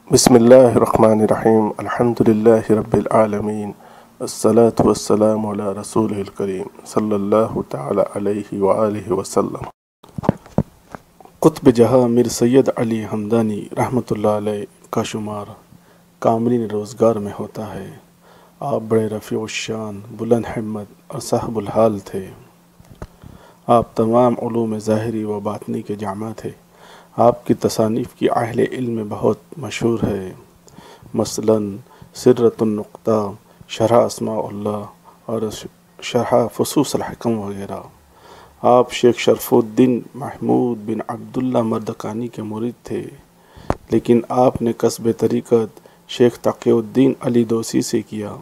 بسم اللہ الرحمن الرحیم الحمد للہ رب العالمین الصلاة والسلام علی رسول الکریم صلی اللہ تعالی علیہ وآلہ وسلم۔ قطب جہاں میر سید علی حمدانی رحمۃ اللہ علیہ کا شمار کامرین روزگار میں ہوتا ہے۔ آپ بڑے رفیع الشان، بلند ہمت اور صاحب الحال تھے۔ آپ تمام علوم ظاہری و باطنی کے جامع تھے۔ آپ کی تصانیف کی اہل علم میں بہت مشہور ہے، مثلاً سرۃ النقطہ، شرح اسماء اللہ اور شرح فصوص الحکم وغیرہ۔ آپ شیخ شرف الدین محمود بن عبداللہ مردکانی کے مرید تھے، لیکن آپ نے کسب طریقت شیخ تقی الدین علی دوسی سے کیا۔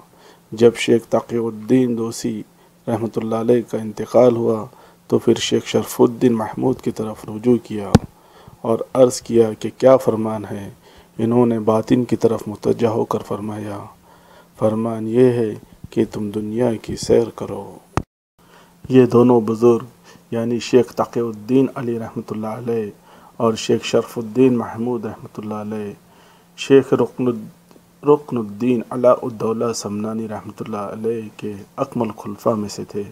جب شیخ تقی الدین دوسی رحمۃ اللہ علیہ کا انتقال ہوا تو پھر شیخ شرف الدین محمود کی طرف رجوع کیا اور عرض کیا کہ کیا فرمان ہے۔ انہوں نے باطن کی طرف متوجہ ہو کر فرمایا، فرمان یہ ہے کہ تم دنیا کی سیر کرو۔ یہ دونوں بزرگ یعنی شیخ تقی الدین علی رحمۃ اللہ علیہ اور شیخ شرف الدین محمود رحمۃ اللہ علیہ شیخ رکن الدین علاء الدولہ سمنانی رحمۃ اللہ علیہ کے اکمل خلفاء میں سے تھے،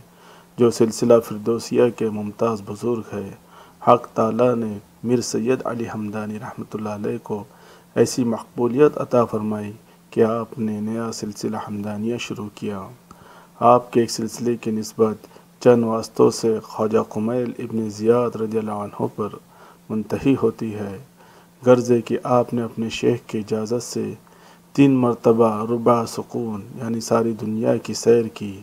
جو سلسلہ فردوسیہ کے ممتاز بزرگ ہے۔ حق تعالیٰ نے میر سید علی حمدانی رحمۃ اللہ علیہ کو ایسی مقبولیت عطا فرمائی کہ آپ نے نیا سلسلہ حمدانیہ شروع کیا۔ آپ کے ایک سلسلے کی نسبت چند واسطوں سے خواجہ قمیل ابن زیاد رضی اللہ عنہ پر منتہی ہوتی ہے۔ غرض ہے کہ آپ نے اپنے شیخ کی اجازت سے 3 مرتبہ ربع سکون یعنی ساری دنیا کی سیر کی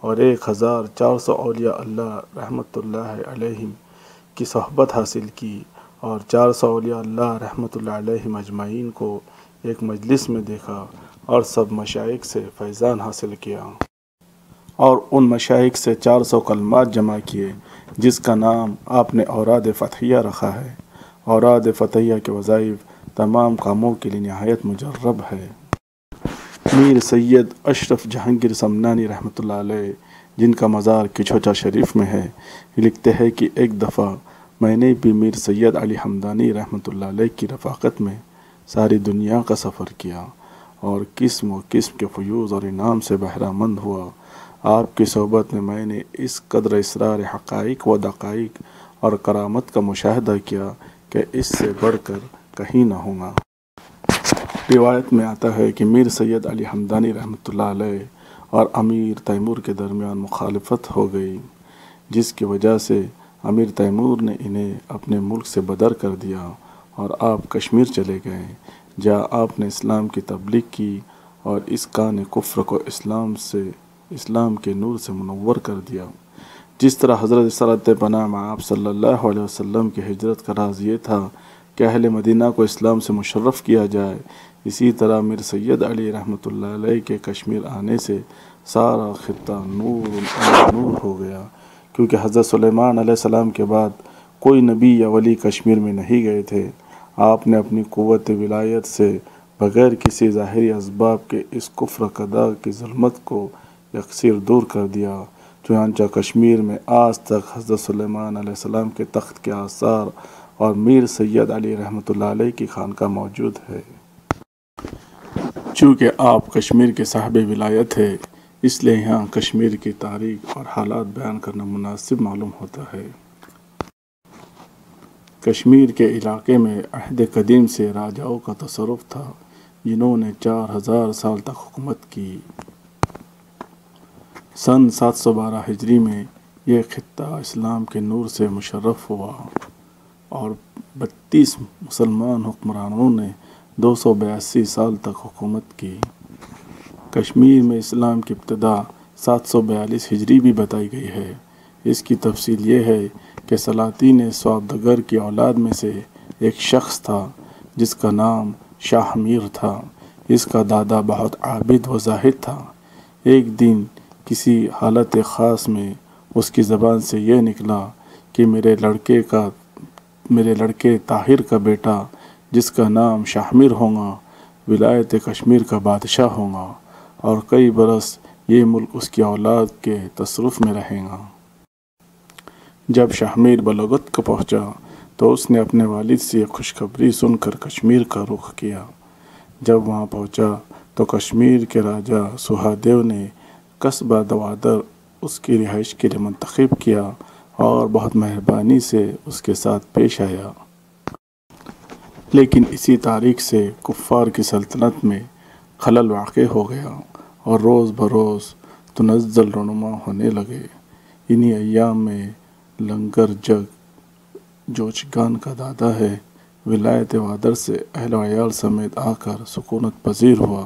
اور 1400 اولیاء اللہ رحمۃ اللہ علیہم کی صحبت حاصل کی اور 400 اولیاء اللہ رحمۃ اللہ علیہم اجمعین کو ایک مجلس میں دیکھا اور سب مشائخ سے فیضان حاصل کیا اور ان مشائخ سے 400 کلمات جمع کیے، جس کا نام آپ نے اوراد فتحیہ رکھا ہے۔ اوراد فتحیہ کے وظائف تمام کاموں کے لیے نہایت مجرب ہے۔ میر سید اشرف جہانگیر سمنانی رحمۃ اللہ علیہ، جن کا مزار کچھوچا شریف میں ہے، لکھتے ہیں کہ ایک دفعہ میں نے بھی میر سید علی حمدانی رحمۃ اللہ علیہ کی رفاقت میں ساری دنیا کا سفر کیا اور قسم و قسم کے فیوض اور انعام سے بہرہ مند ہوا۔ آپ کی صحبت میں میں نے اس قدر اسرار حقائق و دقائق اور کرامت کا مشاہدہ کیا کہ اس سے بڑھ کر کہیں نہ ہوگا۔ روایت میں آتا ہے کہ میر سید علی حمدانی رحمۃ اللہ علیہ اور امیر تیمور کے درمیان مخالفت ہو گئی، جس کی وجہ سے امیر تیمور نے انہیں اپنے ملک سے بدر کر دیا اور آپ کشمیر چلے گئے، جہاں آپ نے اسلام کی تبلیغ کی اور اس کان کفر کو اسلام کے نور سے منور کر دیا۔ جس طرح حضرت صلوات پناہ آپ صلی اللہ علیہ وسلم کی ہجرت کا راز یہ تھا کہ اہل مدینہ کو اسلام سے مشرف کیا جائے، اسی طرح میر سید علی رحمۃ اللہ علیہ کے کشمیر آنے سے سارا خطہ نور ہو گیا، کیونکہ حضرت سلیمان علیہ السلام کے بعد کوئی نبی یا ولی کشمیر میں نہیں گئے تھے۔ آپ نے اپنی قوت ولایت سے بغیر کسی ظاہری اسباب کے اس کفر قدا کی ظلمت کو یکسر دور کر دیا۔ چنانچہ کشمیر میں آج تک حضرت سلیمان علیہ السلام کے تخت کے آثار اور میر سید علی رحمۃ اللہ علیہ کی خانقاہ موجود ہے۔ چونکہ آپ کشمیر کے صاحب ولایت ہے، اس لیے یہاں کشمیر کی تاریخ اور حالات بیان کرنا مناسب معلوم ہوتا ہے۔ کشمیر کے علاقے میں عہد قدیم سے راجاؤں کا تصرف تھا، جنہوں نے 4000 سال تک حکومت کی۔ سن 712 ہجری میں یہ خطہ اسلام کے نور سے مشرف ہوا اور 32 مسلمان حکمرانوں نے 282 سال تک حکومت کی۔ کشمیر میں اسلام کی ابتدا 742 ہجری بھی بتائی گئی ہے۔ اس کی تفصیل یہ ہے کہ سلاطین سوابدگر کی اولاد میں سے ایک شخص تھا جس کا نام شاہ میر تھا۔ اس کا دادا بہت عابد و زاہد تھا۔ ایک دن کسی حالت خاص میں اس کی زبان سے یہ نکلا کہ میرے لڑکے طاہر کا بیٹا جس کا نام شاہ میر ہوگا، ولایت کشمیر کا بادشاہ ہوگا اور کئی برس یہ ملک اس کی اولاد کے تصرف میں رہے گا۔ جب شاہ میر بلوغت کو پہنچا تو اس نے اپنے والد سے یہ خوشخبری سن کر کشمیر کا رخ کیا۔ جب وہاں پہنچا تو کشمیر کے راجا سہادیو نے قصبہ دوادر اس کی رہائش کے لیے منتخب کیا اور بہت مہربانی سے اس کے ساتھ پیش آیا۔ لیکن اسی تاریخ سے کفار کی سلطنت میں خلل واقع ہو گیا اور روز بروز تنزل رونما ہونے لگے۔ انہی ایام میں لنگر جگ جوچگان کا دادا ہے ولایت وادر سے اہل و عیال سمیت آ کر سکونت پذیر ہوا۔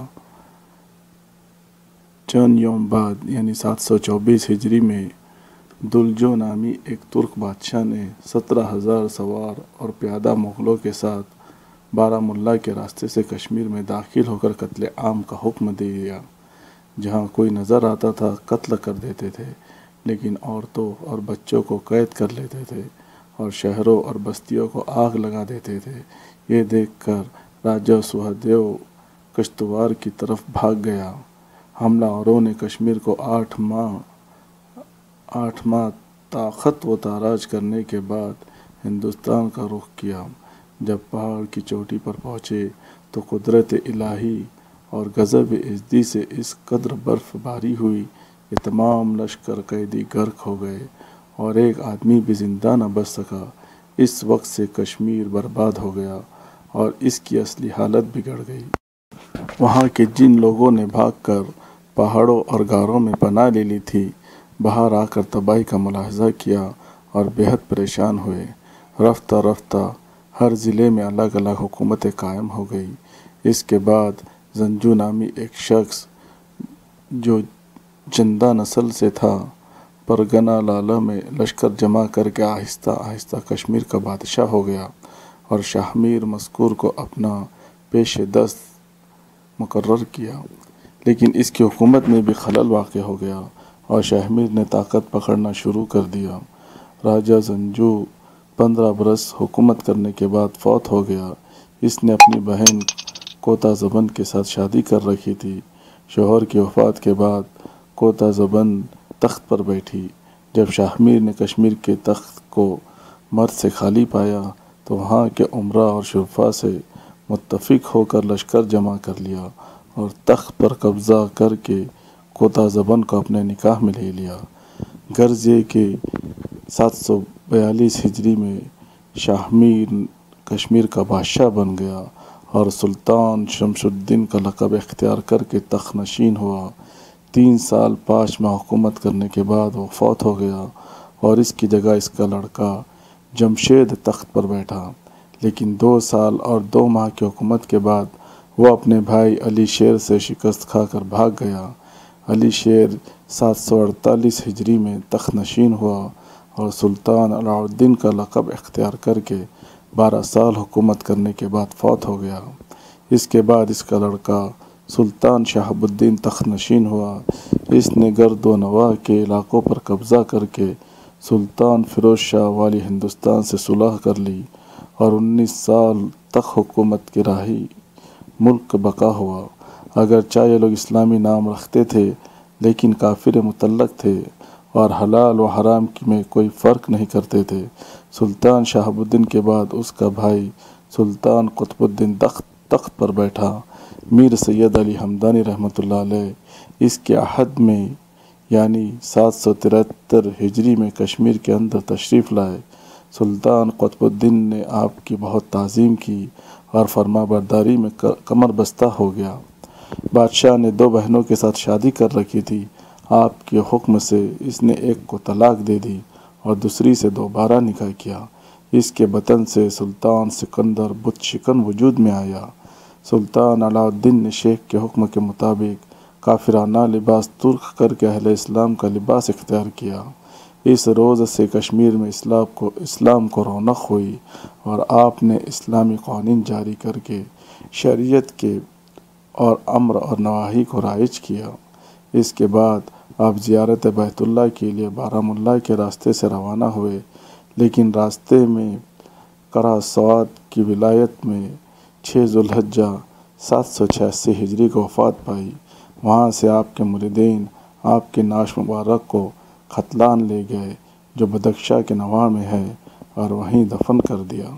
چند یوم بعد یعنی 724 ہجری میں دلجو نامی ایک ترک بادشاہ نے 17,000 سوار اور پیادہ مغلوں کے ساتھ بارہمولہ کے راستے سے کشمیر میں داخل ہو کر قتل عام کا حکم دے دیا۔ جہاں کوئی نظر آتا تھا قتل کر دیتے تھے، لیکن عورتوں اور بچوں کو قید کر لیتے تھے اور شہروں اور بستیوں کو آگ لگا دیتے تھے۔ یہ دیکھ کر راجا سہادیو کشتواڑ کی طرف بھاگ گیا۔ حملہ آوروں نے کشمیر کو 8 ماہ تاخت و تاراج کرنے کے بعد ہندوستان کا رخ کیا۔ جب پہاڑ کی چوٹی پر پہنچے تو قدرت الہی اور غضب ازدی سے اس قدر برف باری ہوئی کہ تمام لشکر قیدی غرق ہو گئے اور ایک آدمی بھی زندہ نہ بچ سکا۔ اس وقت سے کشمیر برباد ہو گیا اور اس کی اصلی حالت بگڑ گئی۔ وہاں کے جن لوگوں نے بھاگ کر پہاڑوں اور غاروں میں پناہ لے لی تھی، باہر آ کر تباہی کا ملاحظہ کیا اور بے حد پریشان ہوئے۔ رفتہ رفتہ ہر ضلع میں الگ الگ حکومتیں قائم ہو گئی۔ اس کے بعد زنجو نامی ایک شخص جو جندہ نسل سے تھا، پرگنہ لالہ میں لشکر جمع کر کے آہستہ آہستہ کشمیر کا بادشاہ ہو گیا اور شاہ میر مذکور کو اپنا پیش دست مقرر کیا۔ لیکن اس کی حکومت میں بھی خلل واقع ہو گیا اور شاہ میر نے طاقت پکڑنا شروع کر دیا۔ راجا زنجو 15 برس حکومت کرنے کے بعد فوت ہو گیا۔ اس نے اپنی بہن کوتا زبن کے ساتھ شادی کر رکھی تھی۔ شوہر کی وفات کے بعد کوتا زبن تخت پر بیٹھی۔ جب شاہ میر نے کشمیر کے تخت کو مرد سے خالی پایا تو وہاں کے امراء اور شرفاء سے متفق ہو کر لشکر جمع کر لیا اور تخت پر قبضہ کر کے کوتا زبن کو اپنے نکاح میں لے لیا۔ غرض یہ کہ 742 ہجری میں شاہ میر کشمیر کا بادشاہ بن گیا اور سلطان شمس الدین کا لقب اختیار کر کے تخت نشین ہوا۔ 3 سال 5 ماہ حکومت کرنے کے بعد وہ فوت ہو گیا اور اس کی جگہ اس کا لڑکا جمشید تخت پر بیٹھا۔ لیکن 2 سال اور 2 ماہ کی حکومت کے بعد وہ اپنے بھائی علی شیر سے شکست کھا کر بھاگ گیا۔ علی شیر 748 ہجری میں تخت نشین ہوا اور سلطان علاء الدین کا لقب اختیار کر کے 12 سال حکومت کرنے کے بعد فوت ہو گیا۔ اس کے بعد اس کا لڑکا سلطان شہاب الدین تخت نشین ہوا۔ اس نے گرد و نواح کے علاقوں پر قبضہ کر کے سلطان فیروز شاہ والی ہندوستان سے صلح کر لی اور 19 سال تک حکومت کی راہی ملک بقا ہوا۔ اگرچہ یہ لوگ اسلامی نام رکھتے تھے لیکن کافر مطلق تھے اور حلال و حرام میں کوئی فرق نہیں کرتے تھے۔ سلطان شہاب الدین کے بعد اس کا بھائی سلطان قطب الدین تخت پر بیٹھا۔ میر سید علی ہمدانی رحمۃ اللہ علیہ اس کے عہد میں یعنی 773 ہجری میں کشمیر کے اندر تشریف لائے۔ سلطان قطب الدین نے آپ کی بہت تعظیم کی اور فرما برداری میں کمر بستہ ہو گیا۔ بادشاہ نے 2 بہنوں کے ساتھ شادی کر رکھی تھی۔ آپ کے حکم سے اس نے ایک کو طلاق دے دی اور دوسری سے دوبارہ نکاح کیا۔ اس کے بطن سے سلطان سکندر بت شکن وجود میں آیا۔ سلطان علاء الدین نے شیخ کے حکم کے مطابق کافرانہ لباس ترک کر کے اہل اسلام کا لباس اختیار کیا۔ اس روز سے کشمیر میں اسلام کو رونق ہوئی اور آپ نے اسلامی قوانین جاری کر کے شریعت کے اور امر اور نواہی کو رائج کیا۔ اس کے بعد آپ زیارت بیت اللہ کے لیے بارہمولہ کے راستے سے روانہ ہوئے، لیکن راستے میں قرہ سوات کی ولایت میں 6 ذوالحجہ 786 ہجری کو وفات پائی۔ وہاں سے آپ کے مریدین آپ کے نعش مبارک کو ختلان لے گئے جو بدخشاں کے نواح میں ہے اور وہیں دفن کر دیا۔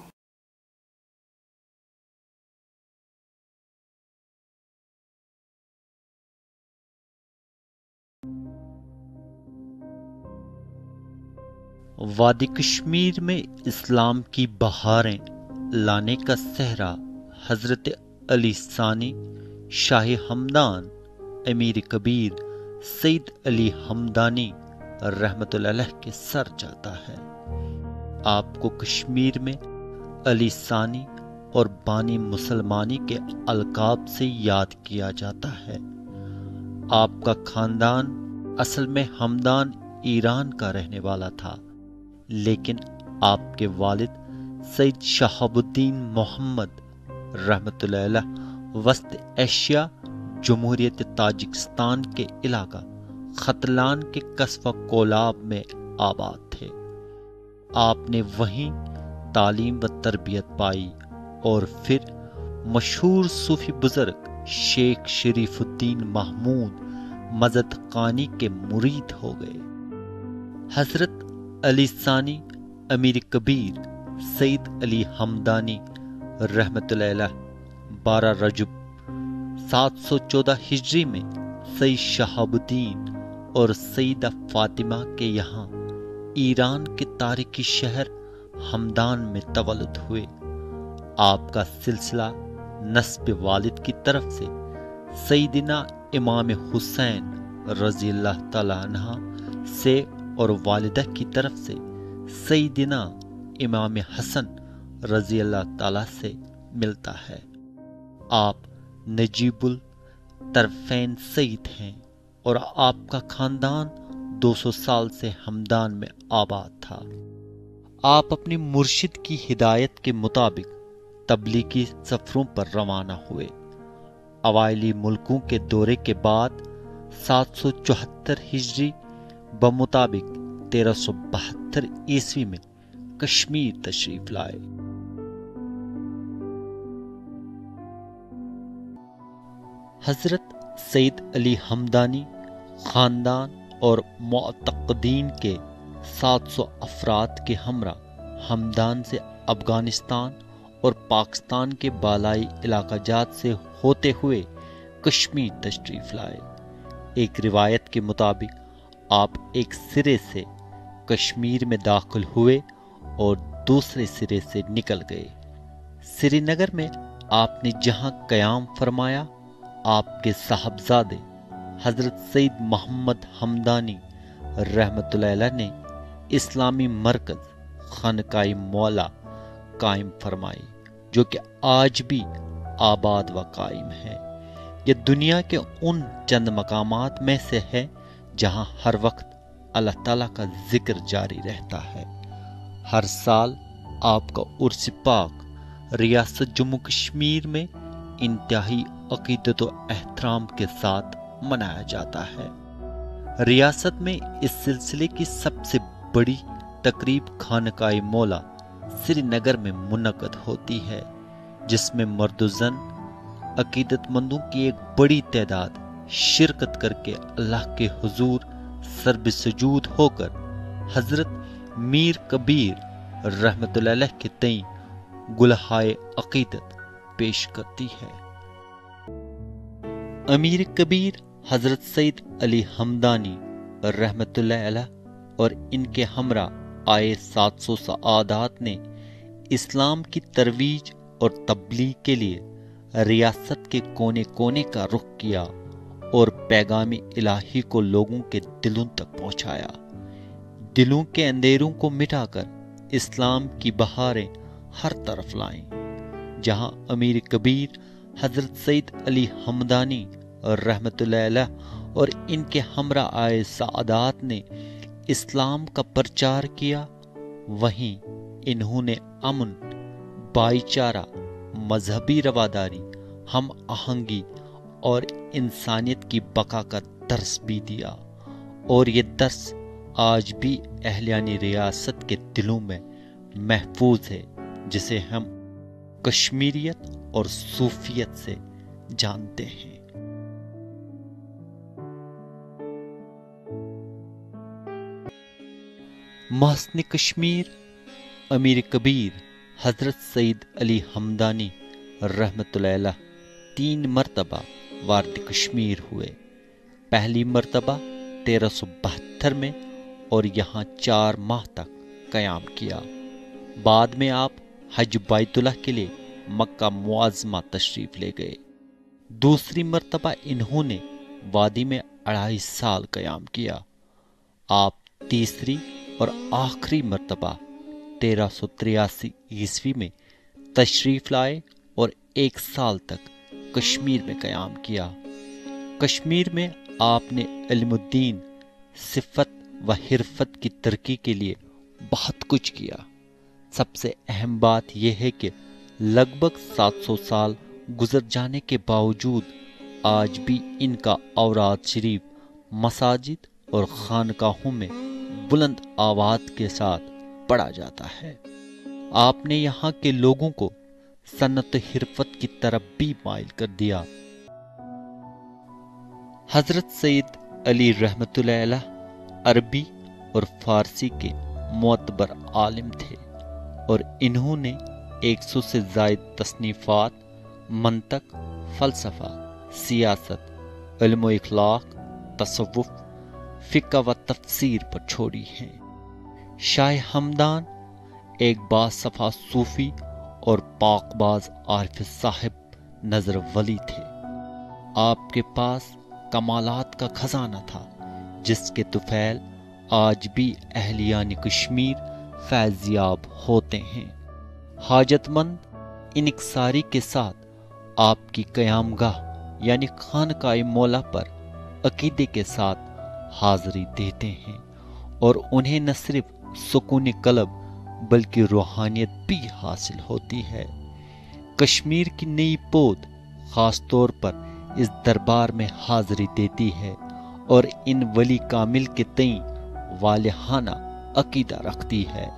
وادی کشمیر میں اسلام کی بہاریں لانے کا صحرا حضرت علی ثانی شاہ ہمدان امیر کبیر سید علی ہمدانی رحمت اللہ علیہ کے سر جاتا ہے۔ آپ کو کشمیر میں علی ثانی اور بانی مسلمانی کے القاب سے یاد کیا جاتا ہے۔ آپ کا خاندان اصل میں ہمدان ایران کا رہنے والا تھا، لیکن آپ کے والد سید شہاب الدین محمد رحمت اللہ علیہ وسط ایشیا جمہوریت تاجکستان کے علاقہ ختلان کے قصبہ کولاب میں آباد تھے۔ آپ نے وہیں تعلیم و تربیت پائی اور پھر مشہور صوفی بزرگ شیخ شریف الدین محمود مزدقانی کے مرید ہو گئے۔ حضرت علی ثانی امیر کبیر سید علی ہمدانی رحمت اللہ علیہ 12 رجب 714 ہجری میں سید شہاب الدین اور سیدہ فاطمہ کے یہاں ایران کے تاریخی شہر ہمدان میں تولد ہوئے۔ آپ کا سلسلہ نسب والد کی طرف سے سیدنا امام حسین رضی اللہ تعالی عنہ سے اور والدہ کی طرف سے سیدنا امام حسن رضی اللہ تعالی سے ملتا ہے۔ آپ نجیب الطرفین سید ہیں اور آپ کا خاندان 200 سال سے ہمدان میں آباد تھا۔ آپ اپنی مرشد کی ہدایت کے مطابق تبلیغی سفروں پر روانہ ہوئے۔ اوائلی ملکوں کے دورے کے بعد 774 ہجری بمطابق 1372 عیسوی میں کشمیر تشریف لائے۔ حضرت سید علی ہمدانی خاندان اور معتقدین کے 700 افراد کے ہمراہ ہمدان سے افغانستان اور پاکستان کے بالائی علاقہ جات سے ہوتے ہوئے کشمیر تشریف لائے۔ ایک روایت کے مطابق آپ ایک سرے سے کشمیر میں داخل ہوئے اور دوسرے سرے سے نکل گئے۔ سری نگر میں آپ نے جہاں قیام فرمایا، آپ کے صاحبزادے حضرت سید محمد ہمدانی رحمت اللہ علیہ نے اسلامی مرکز خانقاہ مولا قائم فرمائی، جو کہ آج بھی آباد و قائم ہے۔ یہ دنیا کے ان چند مقامات میں سے ہے جہاں ہر وقت اللہ تعالیٰ کا ذکر جاری رہتا ہے۔ ہر سال آپ کا عرس پاک ریاست جموں کشمیر میں انتہائی عقیدت و احترام کے ساتھ منایا جاتا ہے۔ ریاست میں اس سلسلے کی سب سے بڑی تقریب خانقاہ مولا سری نگر میں منعقد ہوتی ہے، جس میں مرد و زن عقیدت مندوں کی ایک بڑی تعداد شرکت کر کے اللہ کے حضور سرب سجود ہو کر حضرت میر کبیر رحمت اللہ علیہ کے تئیں گلہائے عقیدت پیش کرتی ہے۔ امیر کبیر حضرت سید علی ہمدانی رحمت اللہ علیہ اور ان کے ہمراہ آئے 700 سعادات نے اسلام کی ترویج اور تبلیغ کے لیے ریاست کے کونے کونے کا رخ کیا اور پیغام الہی کو لوگوں کے دلوں تک پہنچایا۔ دلوں کے اندھیروں کو مٹا کر اسلام کی بہاریں ہر طرف لائیں۔ جہاں امیر کبیر حضرت سید علی ہمدانی رحمت اللہ علیہ اور ان کے ہمراہ آئے سعادات نے اسلام کا پرچار کیا، وہیں انہوں نے امن، بھائی چارہ، مذہبی رواداری، ہم آہنگی اور انسانیت کی بقا کا درس بھی دیا، اور یہ درس آج بھی اہلیان ریاست کے دلوں میں محفوظ ہے، جسے ہم کشمیریت اور صوفیت سے جانتے ہیں۔ محسن کشمیر امیر کبیر حضرت سید علی ہمدانی رحمت اللہ علیہ 3 مرتبہ وارد کشمیر ہوئے۔ پہلی مرتبہ 1372 میں اور یہاں 4 ماہ تک قیام کیا۔ بعد میں آپ حج بیت اللہ کے لیے مکہ معظمہ تشریف لے گئے۔ دوسری مرتبہ انہوں نے وادی میں 2.5 سال قیام کیا۔ آپ تیسری اور آخری مرتبہ 1383 عیسوی میں تشریف لائے اور 1 سال تک کشمیر میں قیام کیا۔ کشمیر میں آپ نے علم الدین، صفت و حرفت کی ترقی کے لیے بہت کچھ کیا۔ سب سے اہم بات یہ ہے کہ لگ بھگ 700 سال گزر جانے کے باوجود آج بھی ان کا اوراد شریف مساجد اور خانقاہوں میں بلند آواز کے ساتھ پڑھا جاتا ہے۔ آپ نے یہاں کے لوگوں کو صنعت حرفت کی طرف بھی مائل کر دیا۔ حضرت سید علی رحمۃ اللہ علیہ عربی اور فارسی کے معتبر عالم تھے اور انہوں نے 100 سے زائد تصنیفات منطق، فلسفہ، سیاست، علم و اخلاق، تصوف، فقہ و تفسیر پر چھوڑی ہیں۔ شاہ ہمدان ایک باصفا صوفی اور پاک باز عارف صاحب نظر ولی تھے۔ آپ کے پاس کمالات کا خزانہ تھا جس کے طفیل آج بھی اہلیان کشمیر فیض یاب ہوتے ہیں۔ حاجت مند انکساری کے ساتھ آپ کی قیام گاہ یعنی خانقاہ مولا پر عقیدے کے ساتھ حاضری دیتے ہیں اور انہیں نہ صرف سکون قلب بلکہ روحانیت بھی حاصل ہوتی ہے۔ کشمیر کی نئی پود خاص طور پر اس دربار میں حاضری دیتی ہے اور ان ولی کامل کے تئیں والہانہ عقیدہ رکھتی ہے۔